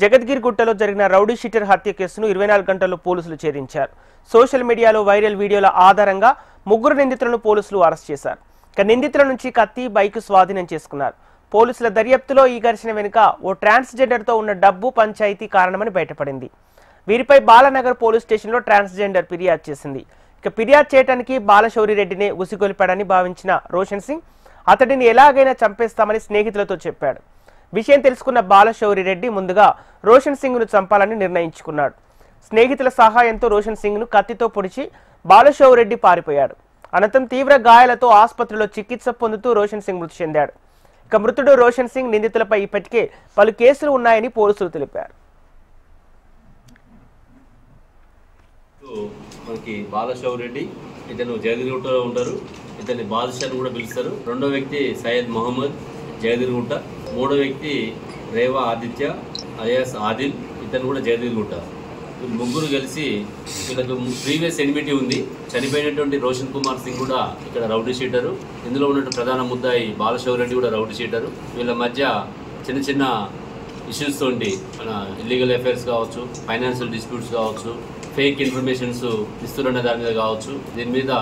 జగద్గిరిగుట్టలో జరిగిన rowdy sheeter హత్య కేసును 24 గంటల్లో పోలీసులు ఛేదించారు. సోషల్ మీడియాలో వైరల్ వీడియోల ఆధారంగా ముగ్గురు నిందితులను పోలీసులు అరెస్ట్ చేశారు. ఇక నిందితుల నుంచి కత్తి, బైక్ స్వాధీనం చేసుకున్నారు. పోలీసుల దర్యాప్తులో ఈ ఘర్షణ వెనుక ఓ ట్రాన్స్జెండర్తో ఉన్న డబ్బు పంచాయతీ కారణమని బయటపడింది. వీరిపై బాలానగర్ పోలీస్ స్టేషన్లో ట్రాన్స్జెండర్ ఫిర్యాదు చేసింది. ఇక ఫిర్యాదు చేయడానికి బాలశౌరిరెడ్డినే ఉసిగొల్పాడని భావించిన రోషన్ సింగ్ అతడిని ఎలాగైనా చంపేస్తామని స్నేహితులతో చెప్పాడు. విషయం తెలుసుకున్న బాలశౌరిరెడ్డి ముందుగా రోషన్ సింగ్ను చంపాలని నిర్ణయించుకున్నాడు. స్నేహితుల సహాయంతో రోషన్ సింగ్ను కత్తితో పొడిచి బాలశౌరిరెడ్డి పారిపోయాడు. అనంతరం తీవ్ర గాయాలతో ఆసుపత్రిలో చికిత్స పొందుతూ రోషన్ సింగ్ మృతి చెందాడు. ఇక మృతుడు రోషన్ సింగ్ నిందితులపై ఇప్పటికే పలు కేసులు ఉన్నాయని పోలీసులు తెలిపారు. మనకి బాలశౌరిరెడ్డి ఇతను జగద్గిరిగుట్టలో ఉంటారు. ఇతన్ని బాదుషా అని కూడా పిలుస్తారు. రెండో వ్యక్తి సయ్యద్ మహమ్మద్ జగద్గిరిగుట్ట. మూడో వ్యక్తి రేవా ఆదిత్య అలియాస్ ఆదిల్, ఇతను కూడా జగద్గిరిగుట్ట. వీళ్ళు ముగ్గురు కలిసి వీళ్ళకు ప్రీవియస్ ఎనిమిటీ ఉంది. చనిపోయినటువంటి రోషన్ కుమార్ సింగ్ కూడా ఇక్కడ రౌడీ షీటరు. ఇందులో ఉన్నటువంటి ప్రధాన ముద్దాయి బాలశౌరిరెడ్డి కూడా రౌడీ షీటరు. వీళ్ళ మధ్య చిన్న చిన్న ఇష్యూస్ తోటి మన ఇల్లీగల్ అఫైర్స్ కావచ్చు, ఫైనాన్షియల్ డిస్ప్యూట్స్ కావచ్చు, ఫేక్ ఇన్ఫర్మేషన్స్ ఇస్తున్న దాని మీద కావచ్చు, దీని మీద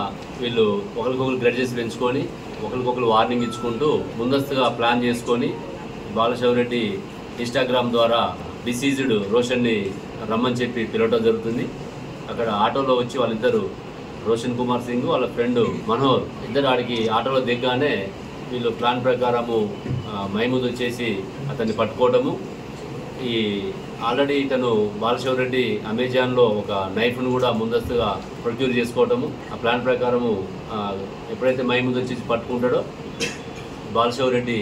వీళ్ళు ఒకరికొకరు గ్రెడ్జెస్ పెంచుకొని ఒకరికొకరు వార్నింగ్ ఇచ్చుకుంటూ ముందస్తుగా ప్లాన్ చేసుకొని బాలశౌరిరెడ్డి ఇన్స్టాగ్రామ్ ద్వారా డిసీజ్డ్ రోషన్ని రమ్మని చెప్పి పిలవడం జరుగుతుంది. అక్కడ ఆటోలో వచ్చి వాళ్ళిద్దరు రోషన్ కుమార్ సింగ్ వాళ్ళ ఫ్రెండ్ మనోహర్ ఇద్దరు ఆడికి ఆటోలో దిగ్గానే వీళ్ళు ప్లాన్ ప్రకారము మహమూద్ వచ్చేసి అతన్ని పట్టుకోవడము. ఈ ఆల్రెడీ ఇతను బాలశౌరిరెడ్డి అమెజాన్లో ఒక నైఫ్ను కూడా ముందస్తుగా ప్రొక్యూర్ చేసుకోవటము. ఆ ప్లాన్ ప్రకారము ఎప్పుడైతే మహమూద్ వచ్చేసి పట్టుకుంటాడో బాలశౌరిరెడ్డి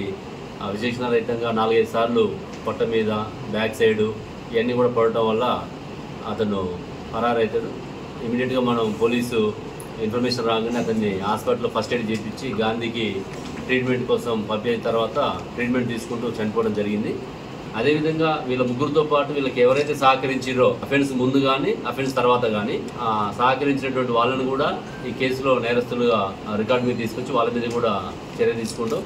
విచక్షణారహితంగా 4-5 సార్లు పొట్ట మీద, బ్యాక్ సైడు ఇవన్నీ కూడా పడటం వల్ల అతను పరారవుతాడు. ఇమీడియట్గా మనం పోలీసు ఇన్ఫర్మేషన్ రాగానే అతన్ని హాస్పిటల్లో ఫస్ట్ ఎయిడ్ చేయించి గాంధీకి ట్రీట్మెంట్ కోసం పంపించిన తర్వాత ట్రీట్మెంట్ తీసుకుంటూ చనిపోవడం జరిగింది. అదేవిధంగా వీళ్ళ ముగ్గురితో పాటు వీళ్ళకి ఎవరైతే సహకరించారో అఫెన్స్ ముందు కానీ అఫెన్స్ తర్వాత కానీ సహకరించినటువంటి వాళ్ళను కూడా ఈ కేసులో నేరస్తులుగా రికార్డు మీద తీసుకొచ్చి వాళ్ళ మీద కూడా చర్య తీసుకుంటూ